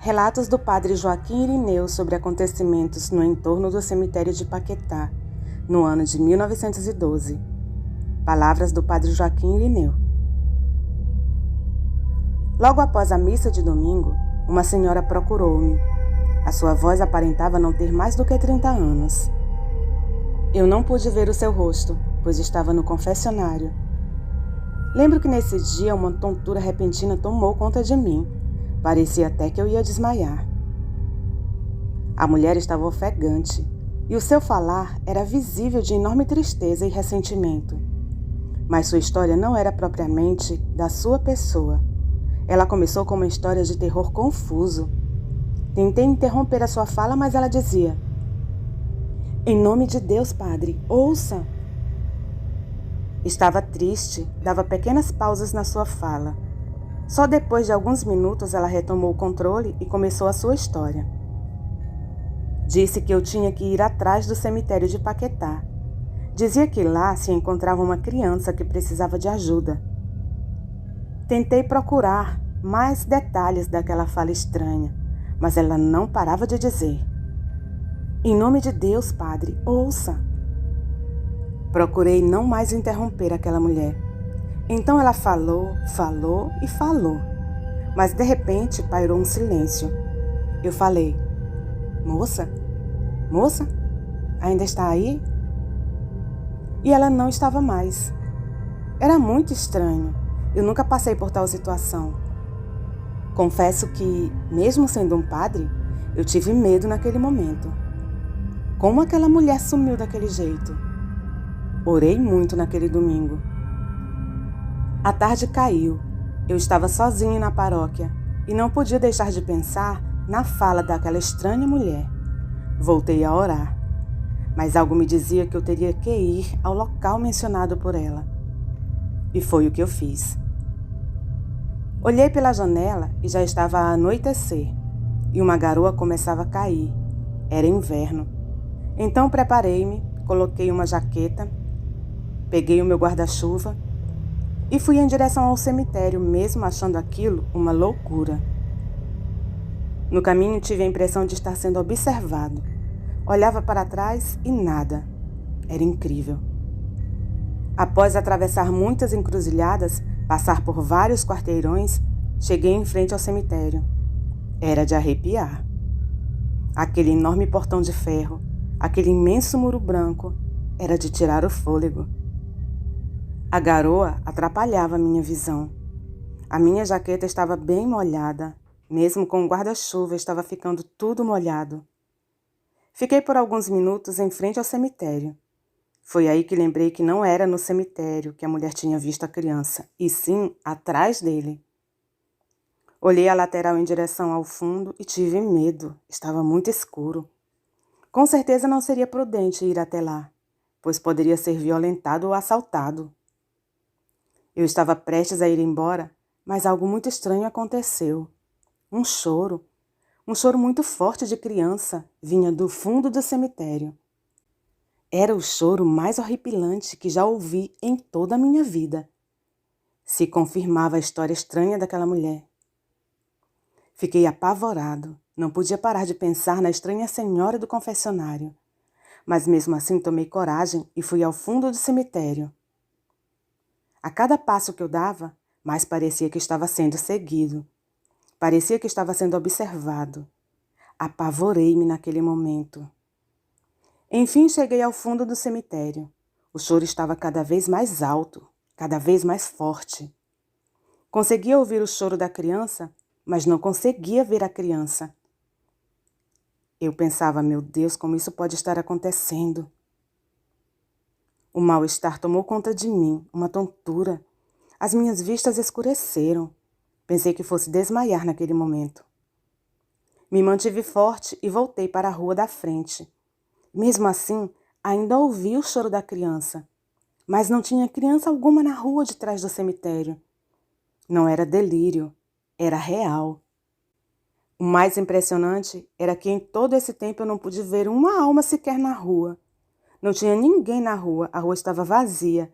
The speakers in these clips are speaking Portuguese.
Relatos do padre Joaquim Irineu sobre acontecimentos no entorno do cemitério de Paquetá, no ano de 1912. Palavras do padre Joaquim Irineu. Logo após a missa de domingo, uma senhora procurou-me. A sua voz aparentava não ter mais do que 30 anos. Eu não pude ver o seu rosto, pois estava no confessionário. Lembro que nesse dia uma tontura repentina tomou conta de mim. Parecia até que eu ia desmaiar. A mulher estava ofegante, e o seu falar era visível de enorme tristeza e ressentimento. Mas sua história não era propriamente da sua pessoa. Ela começou com uma história de terror confuso. Tentei interromper a sua fala, mas ela dizia: "Em nome de Deus, padre, ouça!" Estava triste, dava pequenas pausas na sua fala. Só depois de alguns minutos ela retomou o controle e começou a sua história. Disse que eu tinha que ir atrás do cemitério de Paquetá. Dizia que lá se encontrava uma criança que precisava de ajuda. Tentei procurar mais detalhes daquela fala estranha, mas ela não parava de dizer: "Em nome de Deus, padre, ouça!" Procurei não mais interromper aquela mulher. Então ela falou, mas de repente pairou um silêncio. Eu falei: Moça, ainda está aí?" E ela não estava mais. Era muito estranho. Eu nunca passei por tal situação. Confesso que, mesmo sendo um padre, eu tive medo naquele momento. Como aquela mulher sumiu daquele jeito? Orei muito naquele domingo. A tarde caiu. Eu estava sozinho na paróquia e não podia deixar de pensar na fala daquela estranha mulher. Voltei a orar, mas algo me dizia que eu teria que ir ao local mencionado por ela. E foi o que eu fiz. Olhei pela janela e já estava a anoitecer, e uma garoa começava a cair. Era inverno. Então preparei-me, coloquei uma jaqueta, peguei o meu guarda-chuva e fui em direção ao cemitério, mesmo achando aquilo uma loucura. No caminho tive a impressão de estar sendo observado. Olhava para trás e nada. Era incrível. Após atravessar muitas encruzilhadas, passar por vários quarteirões, cheguei em frente ao cemitério. Era de arrepiar. Aquele enorme portão de ferro, aquele imenso muro branco, era de tirar o fôlego. A garoa atrapalhava a minha visão. A minha jaqueta estava bem molhada. Mesmo com o guarda-chuva, estava ficando tudo molhado. Fiquei por alguns minutos em frente ao cemitério. Foi aí que lembrei que não era no cemitério que a mulher tinha visto a criança, e sim atrás dele. Olhei a lateral em direção ao fundo e tive medo. Estava muito escuro. Com certeza não seria prudente ir até lá, pois poderia ser violentado ou assaltado. Eu estava prestes a ir embora, mas algo muito estranho aconteceu. Um choro muito forte de criança, vinha do fundo do cemitério. Era o choro mais horripilante que já ouvi em toda a minha vida. Se confirmava a história estranha daquela mulher. Fiquei apavorado, não podia parar de pensar na estranha senhora do confessionário. Mas mesmo assim tomei coragem e fui ao fundo do cemitério. A cada passo que eu dava, mais parecia que estava sendo seguido. Parecia que estava sendo observado. Apavorei-me naquele momento. Enfim, cheguei ao fundo do cemitério. O choro estava cada vez mais alto, cada vez mais forte. Conseguia ouvir o choro da criança, mas não conseguia ver a criança. Eu pensava: meu Deus, como isso pode estar acontecendo? O mal-estar tomou conta de mim, uma tontura. As minhas vistas escureceram. Pensei que fosse desmaiar naquele momento. Me mantive forte e voltei para a rua da frente. Mesmo assim, ainda ouvi o choro da criança, mas não tinha criança alguma na rua de trás do cemitério. Não era delírio, era real. O mais impressionante era que em todo esse tempo eu não pude ver uma alma sequer na rua. Não tinha ninguém na rua, a rua estava vazia.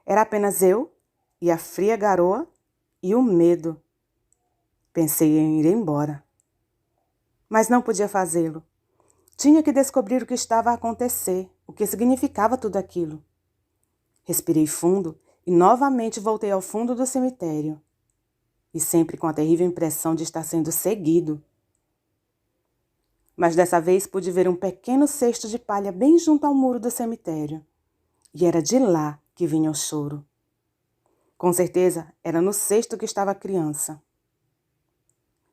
Era apenas eu e a fria garoa e o medo. Pensei em ir embora. Mas não podia fazê-lo. Tinha que descobrir o que estava a acontecer, o que significava tudo aquilo. Respirei fundo e novamente voltei ao fundo do cemitério. E sempre com a terrível impressão de estar sendo seguido. Mas dessa vez pude ver um pequeno cesto de palha bem junto ao muro do cemitério. E era de lá que vinha o choro. Com certeza era no cesto que estava a criança.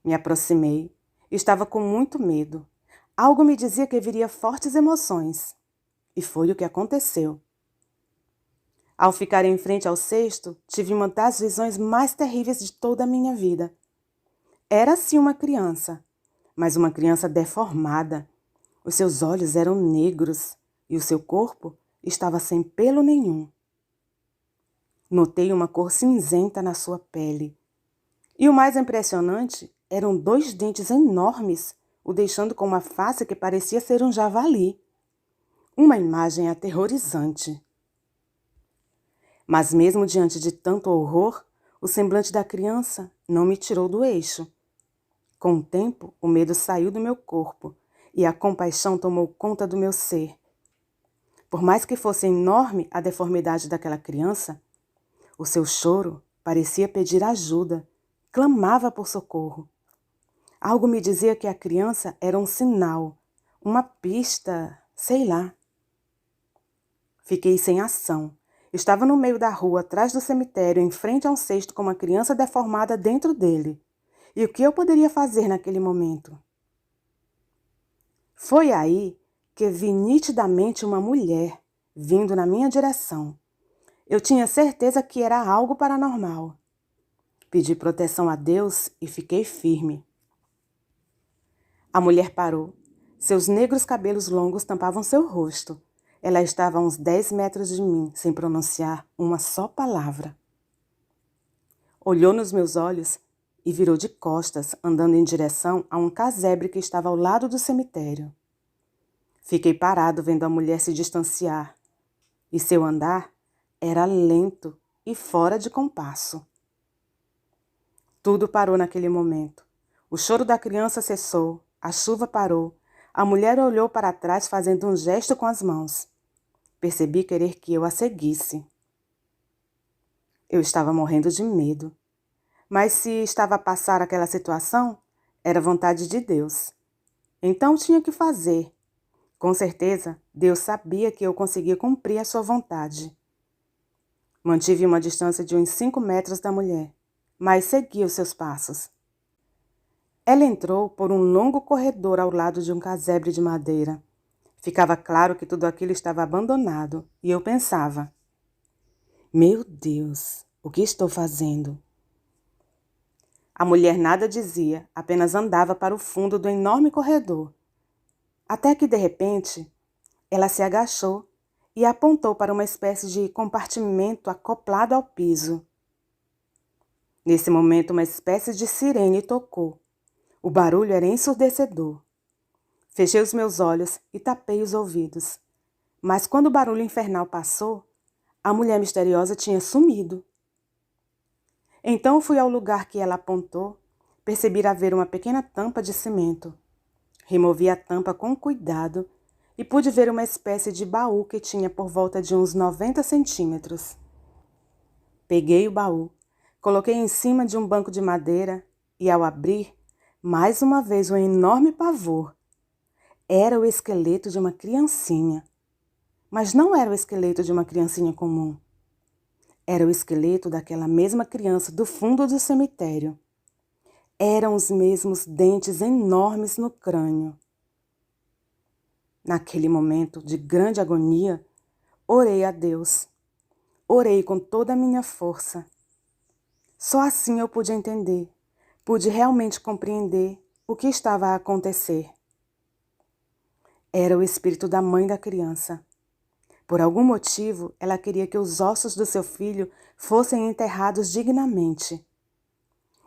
Me aproximei e estava com muito medo. Algo me dizia que viria fortes emoções. E foi o que aconteceu. Ao ficar em frente ao cesto, tive uma das visões mais terríveis de toda a minha vida. Era sim uma criança, mas uma criança deformada. Os seus olhos eram negros e o seu corpo estava sem pelo nenhum. Notei uma cor cinzenta na sua pele. E o mais impressionante eram 2 dentes enormes, o deixando com uma face que parecia ser um javali. Uma imagem aterrorizante. Mas mesmo diante de tanto horror, o semblante da criança não me tirou do eixo. Com o tempo, o medo saiu do meu corpo e a compaixão tomou conta do meu ser. Por mais que fosse enorme a deformidade daquela criança, o seu choro parecia pedir ajuda, clamava por socorro. Algo me dizia que a criança era um sinal, uma pista, sei lá. Fiquei sem ação. Estava no meio da rua, atrás do cemitério, em frente a um cesto com uma criança deformada dentro dele. E o que eu poderia fazer naquele momento? Foi aí que vi nitidamente uma mulher vindo na minha direção. Eu tinha certeza que era algo paranormal. Pedi proteção a Deus e fiquei firme. A mulher parou. Seus negros cabelos longos tampavam seu rosto. Ela estava a uns 10 metros de mim, sem pronunciar uma só palavra. Olhou nos meus olhos e virou de costas, andando em direção a um casebre que estava ao lado do cemitério. Fiquei parado vendo a mulher se distanciar, e seu andar era lento e fora de compasso. Tudo parou naquele momento. O choro da criança cessou, a chuva parou, a mulher olhou para trás fazendo um gesto com as mãos. Percebi querer que eu a seguisse. Eu estava morrendo de medo. Mas se estava a passar aquela situação, era vontade de Deus. Então tinha que fazer. Com certeza, Deus sabia que eu conseguia cumprir a sua vontade. Mantive uma distância de uns 5 metros da mulher, mas segui os seus passos. Ela entrou por um longo corredor ao lado de um casebre de madeira. Ficava claro que tudo aquilo estava abandonado, e eu pensava: meu Deus, o que estou fazendo? A mulher nada dizia, apenas andava para o fundo do enorme corredor. Até que, de repente, ela se agachou e apontou para uma espécie de compartimento acoplado ao piso. Nesse momento, uma espécie de sirene tocou. O barulho era ensurdecedor. Fechei os meus olhos e tapei os ouvidos. Mas quando o barulho infernal passou, a mulher misteriosa tinha sumido. Então fui ao lugar que ela apontou, percebi haver uma pequena tampa de cimento. Removi a tampa com cuidado e pude ver uma espécie de baú que tinha por volta de uns 90 centímetros. Peguei o baú, coloquei em cima de um banco de madeira e, ao abrir, mais uma vez um enorme pavor. Era o esqueleto de uma criancinha. Mas não era o esqueleto de uma criancinha comum. Era o esqueleto daquela mesma criança do fundo do cemitério. Eram os mesmos dentes enormes no crânio. Naquele momento de grande agonia, orei a Deus. Orei com toda a minha força. Só assim eu pude entender, pude realmente compreender o que estava a acontecer. Era o espírito da mãe da criança. Por algum motivo, ela queria que os ossos do seu filho fossem enterrados dignamente.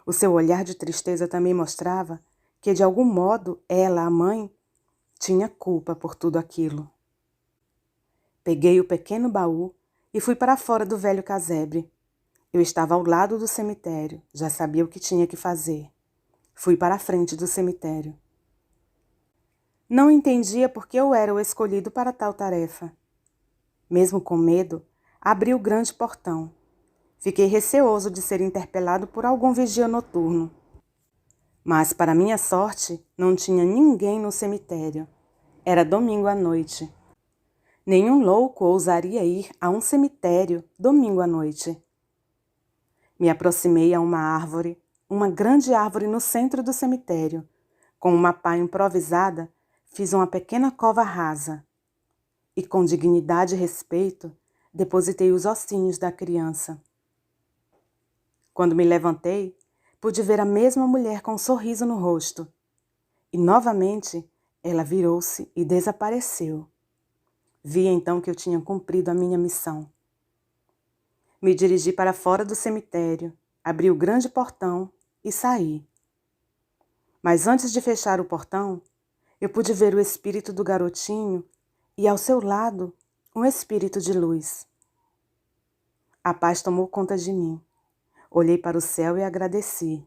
O seu olhar de tristeza também mostrava que, de algum modo, ela, a mãe, tinha culpa por tudo aquilo. Peguei o pequeno baú e fui para fora do velho casebre. Eu estava ao lado do cemitério, já sabia o que tinha que fazer. Fui para a frente do cemitério. Não entendia por que eu era o escolhido para tal tarefa. Mesmo com medo, abri o grande portão. Fiquei receoso de ser interpelado por algum vigia noturno. Mas, para minha sorte, não tinha ninguém no cemitério. Era domingo à noite. Nenhum louco ousaria ir a um cemitério domingo à noite. Me aproximei a uma grande árvore no centro do cemitério. Com uma pá improvisada, fiz uma pequena cova rasa. E com dignidade e respeito, depositei os ossinhos da criança. Quando me levantei, pude ver a mesma mulher com um sorriso no rosto. E novamente, ela virou-se e desapareceu. Vi então que eu tinha cumprido a minha missão. Me dirigi para fora do cemitério, abri o grande portão e saí. Mas antes de fechar o portão, eu pude ver o espírito do garotinho e, ao seu lado, um espírito de luz. A paz tomou conta de mim. Olhei para o céu e agradeci.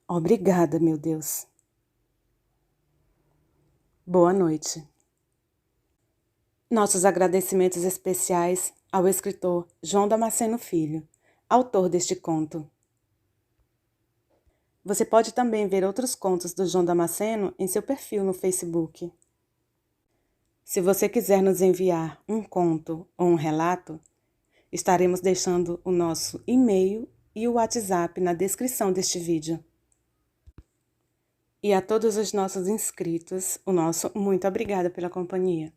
Obrigada, meu Deus. Boa noite. Nossos agradecimentos especiais ao escritor João Damasceno Filho, autor deste conto. Você pode também ver outros contos do João Damasceno em seu perfil no Facebook. Se você quiser nos enviar um conto ou um relato, estaremos deixando o nosso e-mail e o WhatsApp na descrição deste vídeo. E a todos os nossos inscritos, o nosso muito obrigada pela companhia.